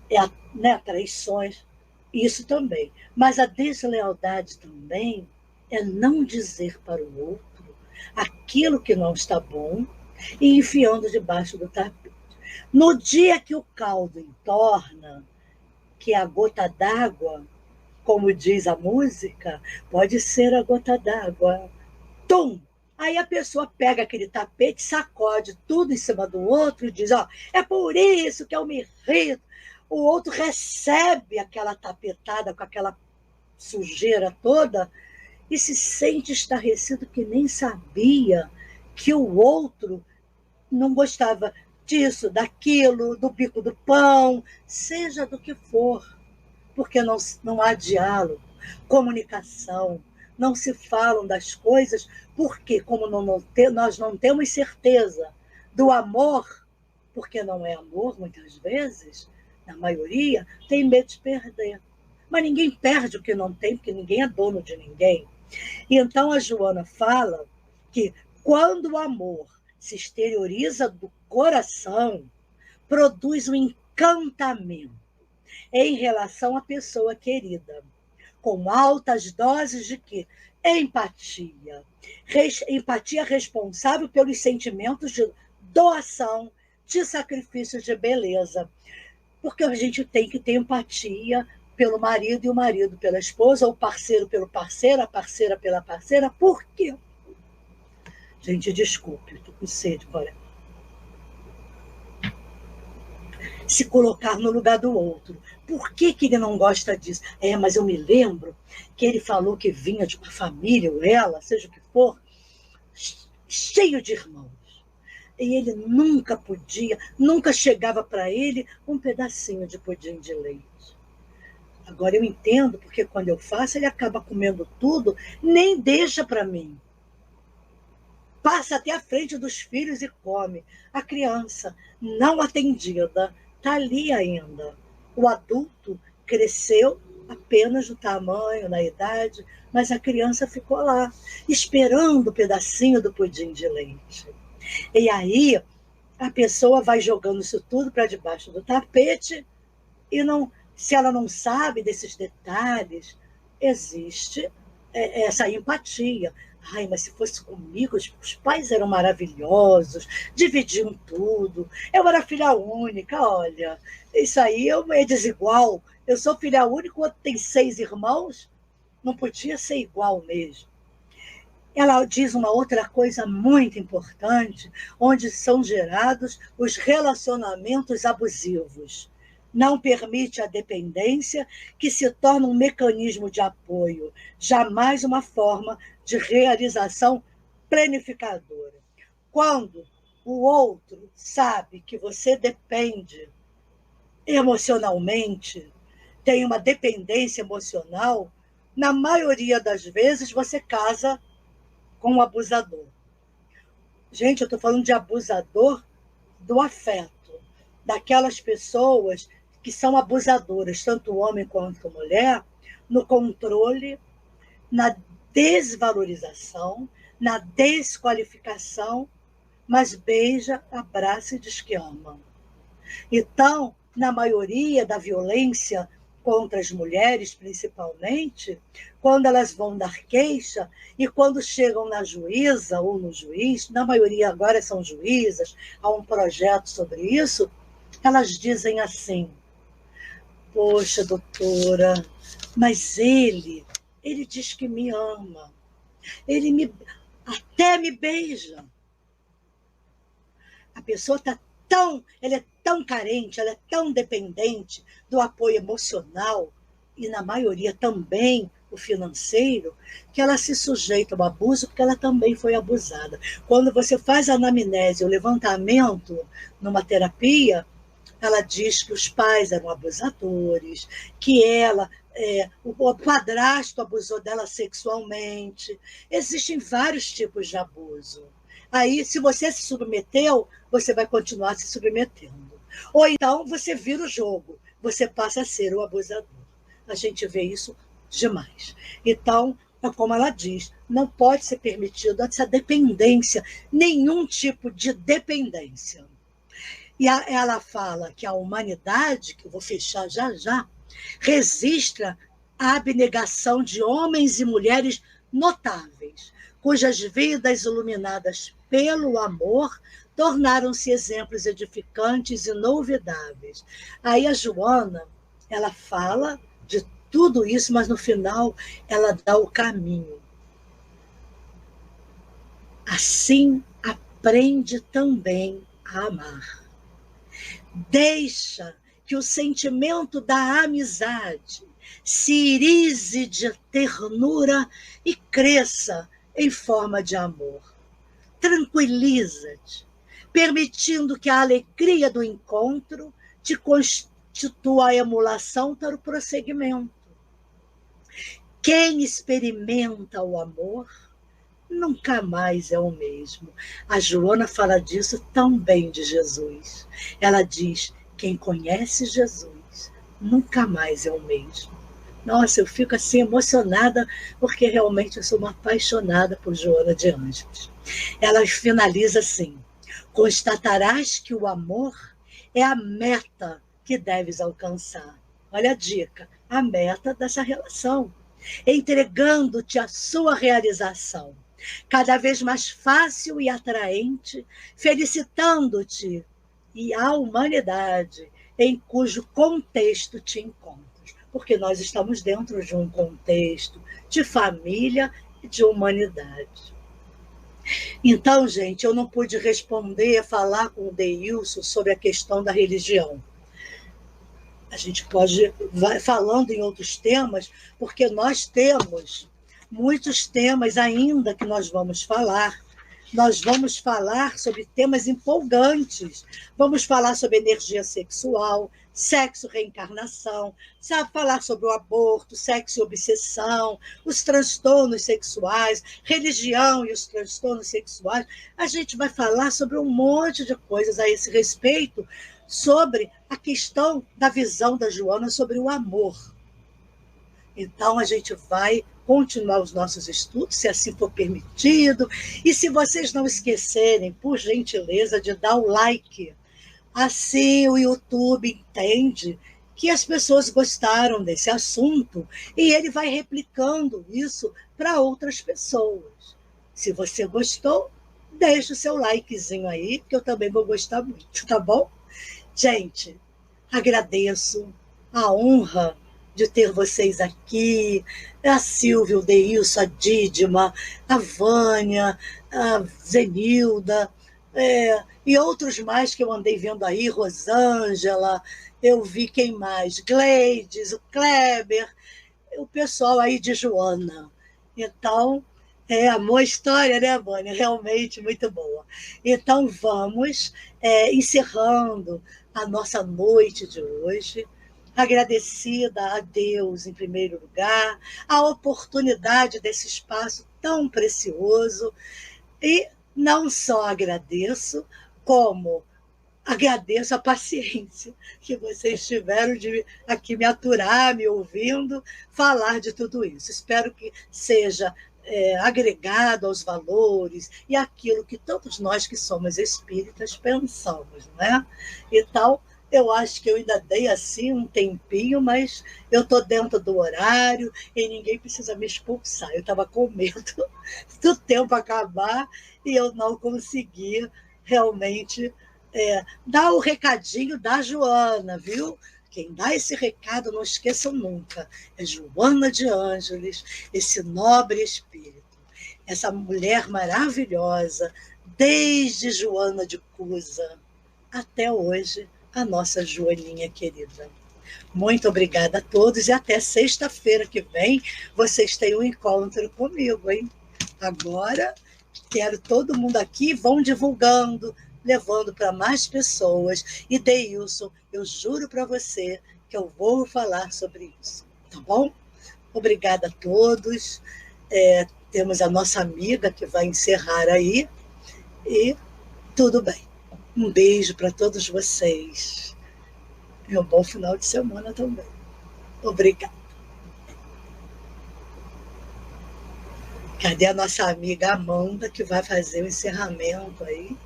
é traições, isso também. Mas a deslealdade também é não dizer para o outro aquilo que não está bom e enfiando debaixo do tapete. No dia que o caldo entorna, que é a gota d'água, como diz a música, pode ser a gota d'água. Tum! Aí a pessoa pega aquele tapete, sacode tudo em cima do outro e diz, é por isso que eu me irrito. O outro recebe aquela tapetada com aquela sujeira toda e se sente estarrecido que nem sabia que o outro não gostava disso, daquilo, do bico do pão, seja do que for, porque não há diálogo, comunicação, não se falam das coisas, porque como nós não temos certeza do amor, porque não é amor muitas vezes, na maioria, tem medo de perder. Mas ninguém perde o que não tem, porque ninguém é dono de ninguém. E então a Joana fala que quando o amor se exterioriza do coração, produz um encantamento em relação à pessoa querida, com altas doses de quê? Empatia. Empatia responsável pelos sentimentos de doação, de sacrifício, de beleza. Porque a gente tem que ter empatia pelo marido e o marido pela esposa, o parceiro pelo parceiro, a parceira pela parceira. Por quê? Gente, desculpe, estou com sede, bora. Se colocar no lugar do outro. Por que ele não gosta disso? Mas eu me lembro que ele falou que vinha de uma família, ou ela, seja o que for, cheio de irmãos. E ele nunca chegava para ele um pedacinho de pudim de leite. Agora eu entendo, porque quando eu faço, ele acaba comendo tudo, nem deixa para mim. Passa até a frente dos filhos e come. A criança, não atendida, está ali ainda. O adulto cresceu apenas no tamanho, na idade, mas a criança ficou lá, esperando o pedacinho do pudim de leite. E aí, a pessoa vai jogando isso tudo para debaixo do tapete e não, se ela não sabe desses detalhes, existe essa empatia. Mas se fosse comigo, os pais eram maravilhosos, dividiam tudo. Eu era filha única, olha, isso aí é desigual. Eu sou filha única, o outro tem 6 irmãos, não podia ser igual mesmo. Ela diz uma outra coisa muito importante, onde são gerados os relacionamentos abusivos. Não permite a dependência, que se torna um mecanismo de apoio, jamais uma forma de realização planificadora. Quando o outro sabe que você depende emocionalmente, tem uma dependência emocional, na maioria das vezes você casa com um abusador. Gente, eu estou falando de abusador do afeto, daquelas pessoas que são abusadoras, tanto homem quanto mulher, no controle, na desvalorização, na desqualificação, mas beija, abraça e diz que ama. Então, na maioria da violência contra as mulheres, principalmente, quando elas vão dar queixa e quando chegam na juíza ou no juiz, na maioria agora são juízas, há um projeto sobre isso, elas dizem assim: poxa, doutora, mas ele diz que me ama, até me beija. A pessoa ela é tão carente, ela é tão dependente do apoio emocional e, na maioria, também o financeiro, que ela se sujeita ao abuso porque ela também foi abusada. Quando você faz a anamnese, o levantamento numa terapia, ela diz que os pais eram abusadores, que o padrasto abusou dela sexualmente. Existem vários tipos de abuso. Aí, se você se submeteu, você vai continuar se submetendo. Ou então, você vira o jogo, você passa a ser o abusador. A gente vê isso demais. Então, é como ela diz, não pode ser permitido essa dependência, nenhum tipo de dependência. E ela fala que a humanidade, que eu vou fechar já, registra a abnegação de homens e mulheres notáveis, cujas vidas iluminadas pelo amor tornaram-se exemplos edificantes e inolvidáveis. Aí a Joana, ela fala de tudo isso, mas no final ela dá o caminho. Assim aprende também a amar. Deixa que o sentimento da amizade se irize de ternura e cresça em forma de amor. Tranquiliza-te, permitindo que a alegria do encontro te constitua a emulação para o prosseguimento. Quem experimenta o amor nunca mais é o mesmo. A Joana fala disso tão bem de Jesus. Ela diz: quem conhece Jesus nunca mais é o mesmo. Nossa, eu fico assim emocionada, porque realmente eu sou uma apaixonada por Joana de Ângeles. Ela finaliza assim: constatarás que o amor é a meta que deves alcançar. Olha a dica, a meta dessa relação, entregando-te a sua realização, cada vez mais fácil e atraente, felicitando-te e a humanidade em cujo contexto te encontras. Porque nós estamos dentro de um contexto de família e de humanidade. Então, gente, eu não pude responder, falar com o Deilson sobre a questão da religião. A gente pode vai falando em outros temas, porque nós temos muitos temas ainda que nós vamos falar. Nós vamos falar sobre temas empolgantes. Vamos falar sobre energia sexual, sexo, reencarnação, sabe, falar sobre o aborto, sexo e obsessão, os transtornos sexuais, religião e os transtornos sexuais. A gente vai falar sobre um monte de coisas a esse respeito, sobre a questão da visão da Joana sobre o amor. Então, a gente vai continuar os nossos estudos, se assim for permitido. E se vocês não esquecerem, por gentileza, de dar o like. Assim o YouTube entende que as pessoas gostaram desse assunto e ele vai replicando isso para outras pessoas. Se você gostou, deixa o seu likezinho aí, que eu também vou gostar muito, tá bom? Gente, agradeço a honra de ter vocês aqui, a Silvia, o Deilson, a Dídima, a Vânia, a Zenilda, e outros mais que eu andei vendo aí, Rosângela, eu vi quem mais? Gleides, o Kleber, o pessoal aí de Joana. Então, boa história, né, Vânia? Realmente muito boa. Então, vamos encerrando a nossa noite de hoje, agradecida a Deus, em primeiro lugar, a oportunidade desse espaço tão precioso, e não só agradeço, como agradeço a paciência que vocês tiveram de aqui me aturar, me ouvindo, falar de tudo isso. Espero que seja agregado aos valores e aquilo que todos nós que somos espíritas pensamos, não é? Então, eu acho que eu ainda dei assim um tempinho, mas eu estou dentro do horário e ninguém precisa me expulsar. Eu estava com medo do tempo acabar e eu não consegui realmente dar o recadinho da Joana, viu? Quem dá esse recado, não esqueçam nunca, é Joana de Ângeles, esse nobre espírito, essa mulher maravilhosa, desde Joana de Cusa até hoje, a nossa Joaninha querida. Muito obrigada a todos e até sexta-feira que vem vocês têm um encontro comigo, hein? Agora, quero todo mundo aqui, vão divulgando, levando para mais pessoas. E Deilson, eu juro para você que eu vou falar sobre isso, tá bom? Obrigada a todos. Temos a nossa amiga que vai encerrar aí. E tudo bem. Um beijo para todos vocês. E um bom final de semana também. Obrigada. Cadê a nossa amiga Amanda, que vai fazer o encerramento aí?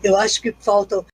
Eu acho que faltam